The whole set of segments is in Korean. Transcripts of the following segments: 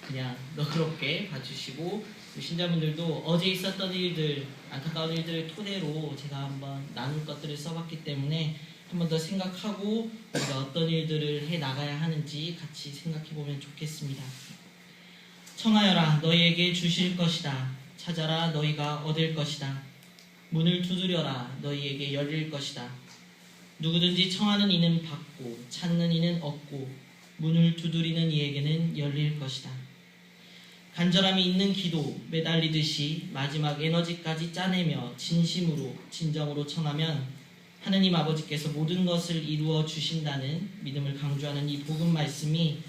그냥 너그럽게 봐주시고, 신자분들도 어제 있었던 일들, 안타까운 일들을 토대로 제가 한번 나눌 것들을 써봤기 때문에 한 번 더 생각하고 우리가 어떤 일들을 해 나가야 하는지 같이 생각해보면 좋겠습니다. 청하여라, 너희에게 주실 것이다. 찾아라, 너희가 얻을 것이다. 문을 두드려라, 너희에게 열릴 것이다. 누구든지 청하는 이는 받고 찾는 이는 얻고 문을 두드리는 이에게는 열릴 것이다. 간절함이 있는 기도 매달리듯이 마지막 에너지까지 짜내며 진정으로 청하면 하느님 아버지께서 모든 것을 이루어 주신다는 믿음을 강조하는 이 복음 말씀이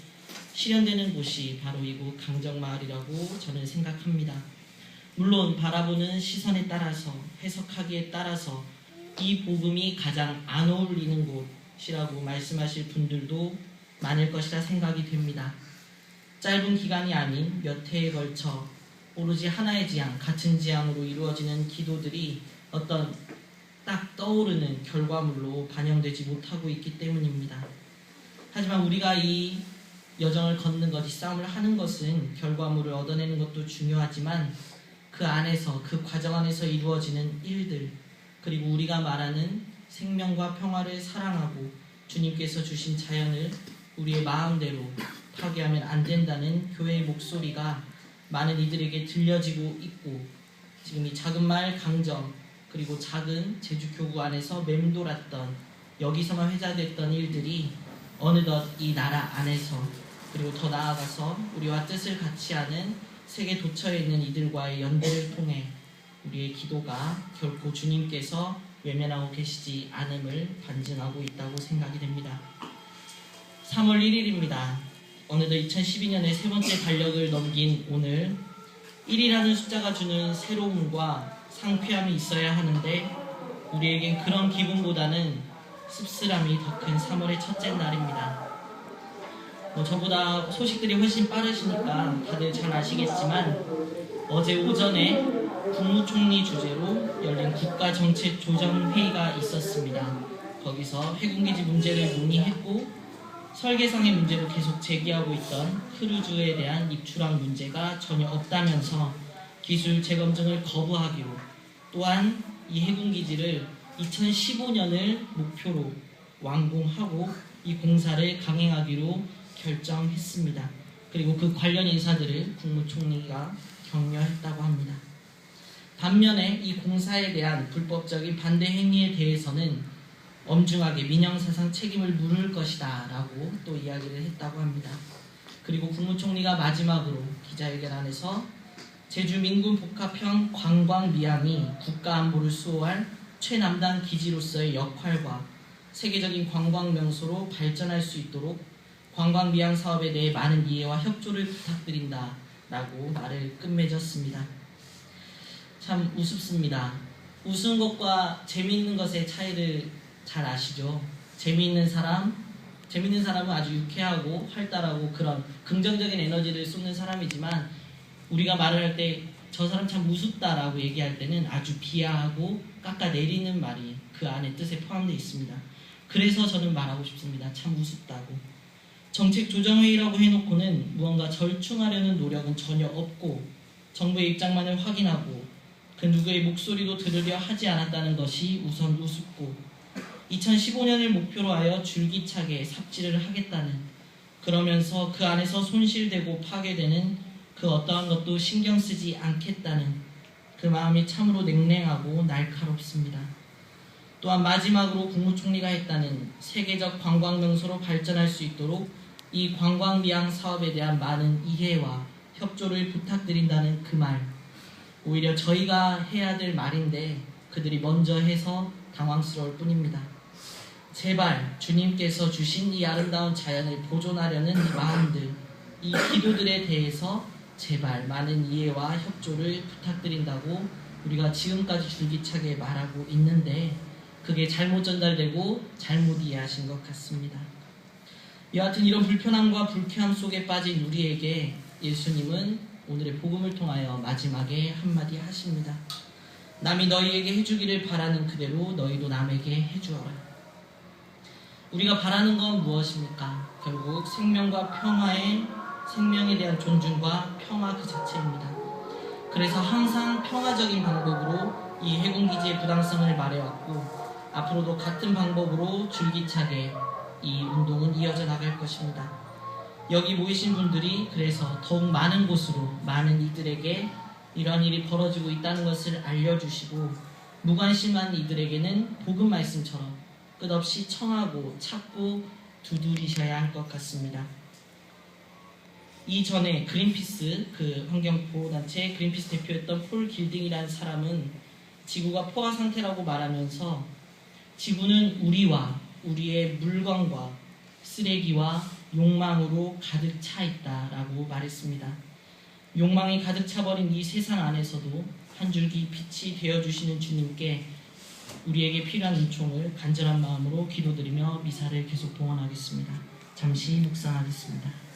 실현되는 곳이 바로 이곳 강정마을이라고 저는 생각합니다. 물론 바라보는 시선에 따라서, 해석하기에 따라서 이 복음이 가장 안 어울리는 곳이라고 말씀하실 분들도 많을 것이라 생각이 됩니다. 짧은 기간이 아닌 몇 해에 걸쳐 오로지 하나의 지향, 같은 지향으로 이루어지는 기도들이 어떤 딱 떠오르는 결과물로 반영되지 못하고 있기 때문입니다. 하지만 우리가 이 여정을 걷는 것, 이 싸움을 하는 것은 결과물을 얻어내는 것도 중요하지만 그 안에서, 그 과정 안에서 이루어지는 일들, 그리고 우리가 말하는 생명과 평화를 사랑하고 주님께서 주신 자연을 우리의 마음대로 파괴하면 안 된다는 교회의 목소리가 많은 이들에게 들려지고 있고, 지금 이 작은 마을 강정, 그리고 작은 제주교구 안에서 맴돌았던, 여기서만 회자됐던 일들이 어느덧 이 나라 안에서, 그리고 더 나아가서 우리와 뜻을 같이 하는 세계 도처에 있는 이들과의 연대를 통해 우리의 기도가 결코 주님께서 외면하고 계시지 않음을 반증하고 있다고 생각이 됩니다. 3월 1일입니다. 어느덧 2012년의 세 번째 달력을 넘긴 오늘, 1이라는 숫자가 주는 새로움과 상쾌함이 있어야 하는데 우리에겐 그런 기분보다는 씁쓸함이 더 큰 3월의 첫째 날입니다. 저보다 소식들이 훨씬 빠르시니까 다들 잘 아시겠지만 어제 오전에 국무총리 주재로 열린 국가정책조정회의가 있었습니다. 거기서 해군기지 문제를 논의했고, 설계상의 문제로 계속 제기하고 있던 크루즈에 대한 입출항 문제가 전혀 없다면서 기술 재검증을 거부하기로, 또한 이 해군기지를 2015년을 목표로 완공하고 이 공사를 강행하기로 결정했습니다. 그리고 그 관련 인사들을 국무총리가 격려했다고 합니다. 반면에 이 공사에 대한 불법적인 반대 행위에 대해서는 엄중하게 민영사상 책임을 물을 것이다 라고 또 이야기를 했다고 합니다. 그리고 국무총리가 마지막으로 기자회견안에서 제주 민군 복합형 관광미항이 국가안보를 수호할 최남단 기지로서의 역할과 세계적인 관광명소로 발전할 수 있도록 관광미항 사업에 대해 많은 이해와 협조를 부탁드린다 라고 말을 끝맺었습니다. 참 우습습니다. 웃은 것과 재미있는 것의 차이를 잘 아시죠? 재미있는 사람은 아주 유쾌하고 활달하고 그런 긍정적인 에너지를 쏟는 사람이지만, 우리가 말을 할 때 저 사람 참 우습다라고 얘기할 때는 아주 비하하고 깎아내리는 말이 그 안에 뜻에 포함되어 있습니다. 그래서 저는 말하고 싶습니다. 참 우습다고. 정책조정회의라고 해놓고는 무언가 절충하려는 노력은 전혀 없고, 정부의 입장만을 확인하고 그 누구의 목소리도 들으려 하지 않았다는 것이 우선 우습고, 2015년을 목표로 하여 줄기차게 삽질을 하겠다는, 그러면서 그 안에서 손실되고 파괴되는 그 어떠한 것도 신경 쓰지 않겠다는 그 마음이 참으로 냉랭하고 날카롭습니다. 또한 마지막으로 국무총리가 했다는 세계적 관광명소로 발전할 수 있도록 이 관광미항 사업에 대한 많은 이해와 협조를 부탁드린다는 그 말, 오히려 저희가 해야 될 말인데 그들이 먼저 해서 당황스러울 뿐입니다. 제발 주님께서 주신 이 아름다운 자연을 보존하려는 이 마음들, 이 기도들에 대해서 제발 많은 이해와 협조를 부탁드린다고 우리가 지금까지 줄기차게 말하고 있는데 그게 잘못 전달되고 잘못 이해하신 것 같습니다. 여하튼 이런 불편함과 불쾌함 속에 빠진 우리에게 예수님은 오늘의 복음을 통하여 마지막에 한마디 하십니다. 남이 너희에게 해주기를 바라는 그대로 너희도 남에게 해주어라. 우리가 바라는 건 무엇입니까? 결국 생명과 평화의 생명에 대한 존중과 평화 그 자체입니다. 그래서 항상 평화적인 방법으로 이 해군기지의 부당성을 말해왔고 앞으로도 같은 방법으로 줄기차게 이 운동은 이어져 나갈 것입니다. 여기 모이신 분들이 그래서 더욱 많은 곳으로 많은 이들에게 이러한 일이 벌어지고 있다는 것을 알려주시고 무관심한 이들에게는 복음 말씀처럼 끝없이 청하고 찾고 두드리셔야 할 것 같습니다. 이전에 그린피스, 그 환경보호단체 그린피스 대표였던 폴 길딩이라는 사람은 지구가 포화 상태라고 말하면서 지구는 우리와 우리의 물건과 쓰레기와 욕망으로 가득 차 있다라고 말했습니다. 욕망이 가득 차버린 이 세상 안에서도 한 줄기 빛이 되어주시는 주님께 우리에게 필요한 은총을 간절한 마음으로 기도드리며 미사를 계속 봉헌하겠습니다. 잠시 묵상하겠습니다.